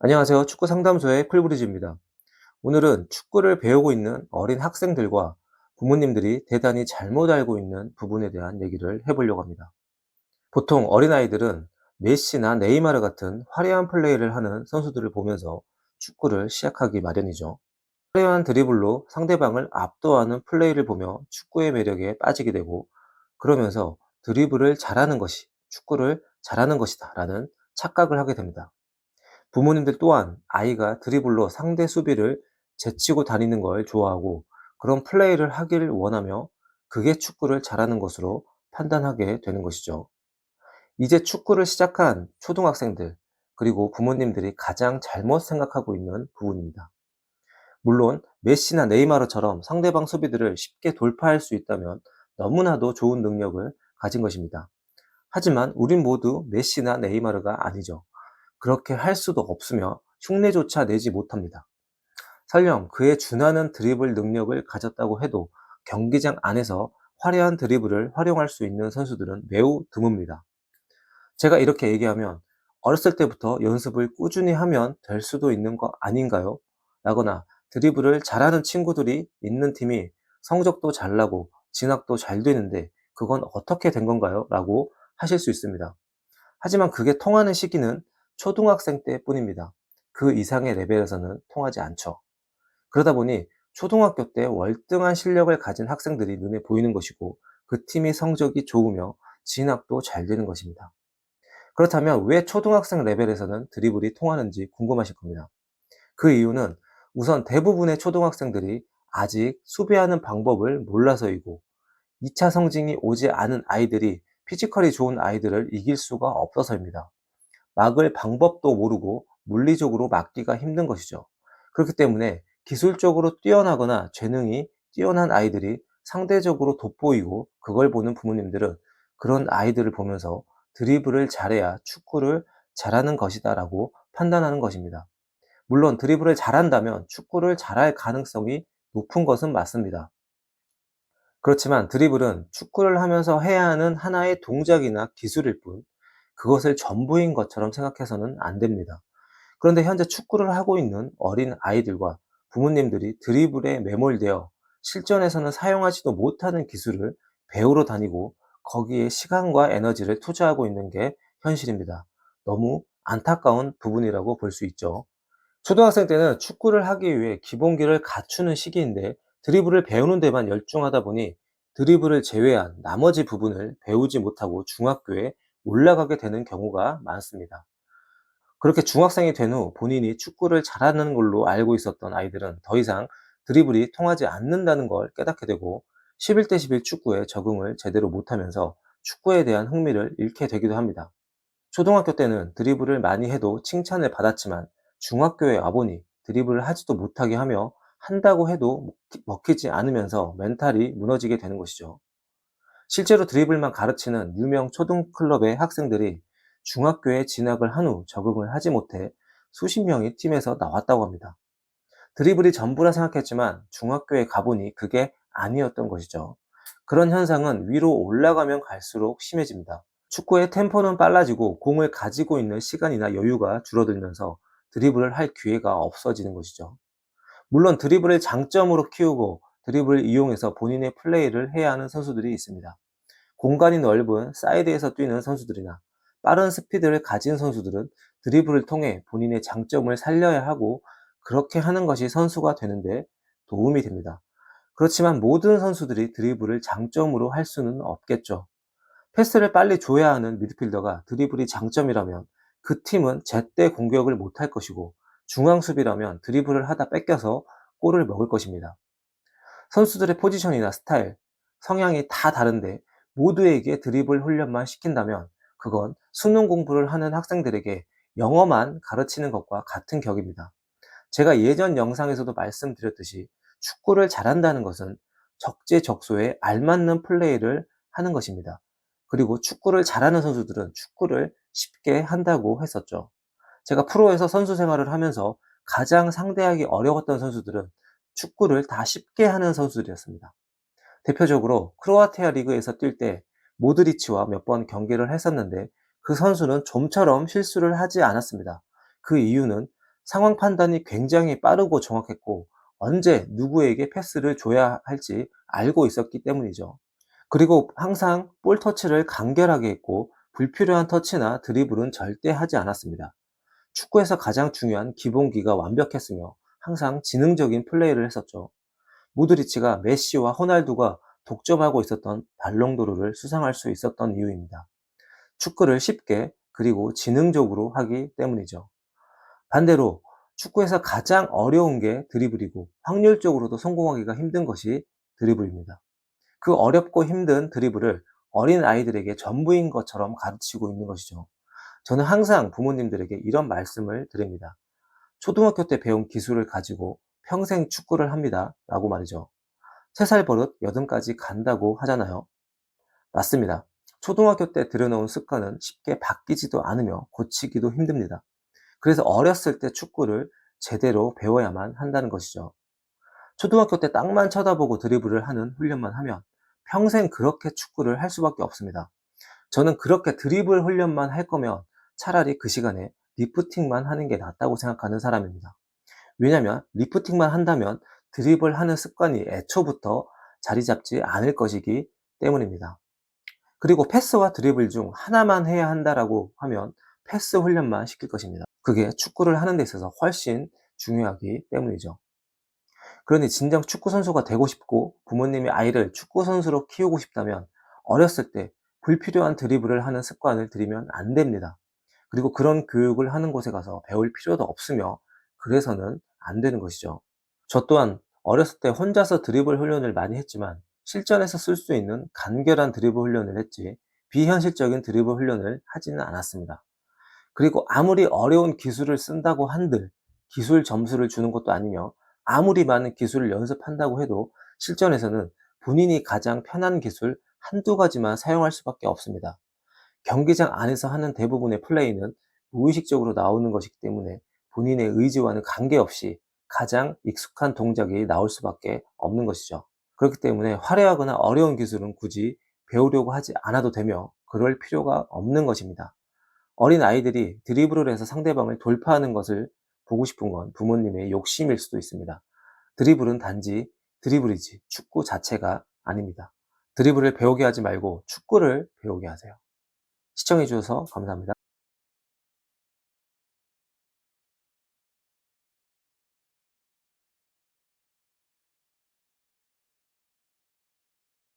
안녕하세요. 축구 상담소의 쿨브리즈입니다. 오늘은 축구를 배우고 있는 어린 학생들과 부모님들이 대단히 잘못 알고 있는 부분에 대한 얘기를 해보려고 합니다. 보통 어린아이들은 메시나 네이마르 같은 화려한 플레이를 하는 선수들을 보면서 축구를 시작하기 마련이죠. 화려한 드리블로 상대방을 압도하는 플레이를 보며 축구의 매력에 빠지게 되고, 그러면서 드리블을 잘하는 것이 축구를 잘하는 것이다 라는 착각을 하게 됩니다. 부모님들 또한 아이가 드리블로 상대 수비를 제치고 다니는 걸 좋아하고, 그런 플레이를 하기를 원하며 그게 축구를 잘하는 것으로 판단하게 되는 것이죠. 이제 축구를 시작한 초등학생들, 그리고 부모님들이 가장 잘못 생각하고 있는 부분입니다. 물론 메시나 네이마르처럼 상대방 수비들을 쉽게 돌파할 수 있다면 너무나도 좋은 능력을 가진 것입니다. 하지만 우린 모두 메시나 네이마르가 아니죠. 그렇게 할 수도 없으며 흉내조차 내지 못합니다. 설령 그에 준하는 드리블 능력을 가졌다고 해도 경기장 안에서 화려한 드리블을 활용할 수 있는 선수들은 매우 드뭅니다. 제가 이렇게 얘기하면 어렸을 때부터 연습을 꾸준히 하면 될 수도 있는 거 아닌가요? 라거나, 드리블을 잘하는 친구들이 있는 팀이 성적도 잘 나고 진학도 잘 되는데 그건 어떻게 된 건가요? 라고 하실 수 있습니다. 하지만 그게 통하는 시기는 초등학생 때뿐입니다. 그 이상의 레벨에서는 통하지 않죠. 그러다 보니 초등학교 때 월등한 실력을 가진 학생들이 눈에 보이는 것이고, 그 팀이 성적이 좋으며 진학도 잘 되는 것입니다. 그렇다면 왜 초등학생 레벨에서는 드리블이 통하는지 궁금하실 겁니다. 그 이유는 우선 대부분의 초등학생들이 아직 수비하는 방법을 몰라서이고, 2차 성징이 오지 않은 아이들이 피지컬이 좋은 아이들을 이길 수가 없어서입니다. 막을 방법도 모르고 물리적으로 막기가 힘든 것이죠. 그렇기 때문에 기술적으로 뛰어나거나 재능이 뛰어난 아이들이 상대적으로 돋보이고, 그걸 보는 부모님들은 그런 아이들을 보면서 드리블을 잘해야 축구를 잘하는 것이다 라고 판단하는 것입니다. 물론 드리블을 잘한다면 축구를 잘할 가능성이 높은 것은 맞습니다. 그렇지만 드리블은 축구를 하면서 해야 하는 하나의 동작이나 기술일 뿐, 그것을 전부인 것처럼 생각해서는 안 됩니다. 그런데 현재 축구를 하고 있는 어린 아이들과 부모님들이 드리블에 매몰되어 실전에서는 사용하지도 못하는 기술을 배우러 다니고, 거기에 시간과 에너지를 투자하고 있는 게 현실입니다. 너무 안타까운 부분이라고 볼 수 있죠. 초등학생 때는 축구를 하기 위해 기본기를 갖추는 시기인데, 드리블을 배우는 데만 열중하다 보니 드리블을 제외한 나머지 부분을 배우지 못하고 중학교에 올라가게 되는 경우가 많습니다. 그렇게 중학생이 된 후 본인이 축구를 잘하는 걸로 알고 있었던 아이들은 더 이상 드리블이 통하지 않는다는 걸 깨닫게 되고, 11대 11 축구에 적응을 제대로 못하면서 축구에 대한 흥미를 잃게 되기도 합니다. 초등학교 때는 드리블을 많이 해도 칭찬을 받았지만, 중학교에 와보니 드리블을 하지도 못하게 하며 한다고 해도 먹히지 않으면서 멘탈이 무너지게 되는 것이죠. 실제로 드리블만 가르치는 유명 초등클럽의 학생들이 중학교에 진학을 한 후 적응을 하지 못해 수십 명이 팀에서 나왔다고 합니다. 드리블이 전부라 생각했지만 중학교에 가보니 그게 아니었던 것이죠. 그런 현상은 위로 올라가면 갈수록 심해집니다. 축구의 템포는 빨라지고 공을 가지고 있는 시간이나 여유가 줄어들면서 드리블을 할 기회가 없어지는 것이죠. 물론 드리블을 장점으로 키우고 드리블을 이용해서 본인의 플레이를 해야 하는 선수들이 있습니다. 공간이 넓은 사이드에서 뛰는 선수들이나 빠른 스피드를 가진 선수들은 드리블을 통해 본인의 장점을 살려야 하고, 그렇게 하는 것이 선수가 되는데 도움이 됩니다. 그렇지만 모든 선수들이 드리블을 장점으로 할 수는 없겠죠. 패스를 빨리 줘야 하는 미드필더가 드리블이 장점이라면 그 팀은 제때 공격을 못할 것이고, 중앙 수비라면 드리블을 하다 뺏겨서 골을 먹을 것입니다. 선수들의 포지션이나 스타일, 성향이 다 다른데 모두에게 드리블 훈련만 시킨다면 그건 수능 공부를 하는 학생들에게 영어만 가르치는 것과 같은 격입니다. 제가 예전 영상에서도 말씀드렸듯이 축구를 잘한다는 것은 적재적소에 알맞는 플레이를 하는 것입니다. 그리고 축구를 잘하는 선수들은 축구를 쉽게 한다고 했었죠. 제가 프로에서 선수 생활을 하면서 가장 상대하기 어려웠던 선수들은 축구를 다 쉽게 하는 선수들이었습니다. 대표적으로 크로아티아 리그에서 뛸 때 모드리치와 몇 번 경기를 했었는데, 그 선수는 좀처럼 실수를 하지 않았습니다. 그 이유는 상황 판단이 굉장히 빠르고 정확했고 언제 누구에게 패스를 줘야 할지 알고 있었기 때문이죠. 그리고 항상 볼 터치를 간결하게 했고 불필요한 터치나 드리블은 절대 하지 않았습니다. 축구에서 가장 중요한 기본기가 완벽했으며 항상 지능적인 플레이를 했었죠. 모드리치가 메시와 호날두가 독점하고 있었던 발롱도르를 수상할 수 있었던 이유입니다. 축구를 쉽게 그리고 지능적으로 하기 때문이죠. 반대로 축구에서 가장 어려운 게 드리블이고 확률적으로도 성공하기가 힘든 것이 드리블입니다. 그 어렵고 힘든 드리블을 어린 아이들에게 전부인 것처럼 가르치고 있는 것이죠. 저는 항상 부모님들에게 이런 말씀을 드립니다. 초등학교 때 배운 기술을 가지고 평생 축구를 합니다. 라고 말이죠. 3살 버릇 여든까지 간다고 하잖아요. 맞습니다. 초등학교 때 들여놓은 습관은 쉽게 바뀌지도 않으며 고치기도 힘듭니다. 그래서 어렸을 때 축구를 제대로 배워야만 한다는 것이죠. 초등학교 때 땅만 쳐다보고 드리블을 하는 훈련만 하면 평생 그렇게 축구를 할 수밖에 없습니다. 저는 그렇게 드리블 훈련만 할 거면 차라리 그 시간에 리프팅만 하는 게 낫다고 생각하는 사람입니다. 왜냐면 리프팅만 한다면 드리블 하는 습관이 애초부터 자리 잡지 않을 것이기 때문입니다. 그리고 패스와 드리블 중 하나만 해야 한다라고 하면 패스 훈련만 시킬 것입니다. 그게 축구를 하는 데 있어서 훨씬 중요하기 때문이죠. 그러니 진정 축구 선수가 되고 싶고 부모님이 아이를 축구 선수로 키우고 싶다면 어렸을 때 불필요한 드리블을 하는 습관을 들이면 안 됩니다. 그리고 그런 교육을 하는 곳에 가서 배울 필요도 없으며 그래서는 안 되는 것이죠. 저 또한 어렸을 때 혼자서 드리블 훈련을 많이 했지만 실전에서 쓸 수 있는 간결한 드리블 훈련을 했지 비현실적인 드리블 훈련을 하지는 않았습니다. 그리고 아무리 어려운 기술을 쓴다고 한들 기술 점수를 주는 것도 아니며 아무리 많은 기술을 연습한다고 해도 실전에서는 본인이 가장 편한 기술 한두 가지만 사용할 수밖에 없습니다. 경기장 안에서 하는 대부분의 플레이는 무의식적으로 나오는 것이기 때문에 본인의 의지와는 관계없이 가장 익숙한 동작이 나올 수밖에 없는 것이죠. 그렇기 때문에 화려하거나 어려운 기술은 굳이 배우려고 하지 않아도 되며 그럴 필요가 없는 것입니다. 어린 아이들이 드리블을 해서 상대방을 돌파하는 것을 보고 싶은 건 부모님의 욕심일 수도 있습니다. 드리블은 단지 드리블이지 축구 자체가 아닙니다. 드리블을 배우게 하지 말고 축구를 배우게 하세요. 시청해 주셔서 감사합니다.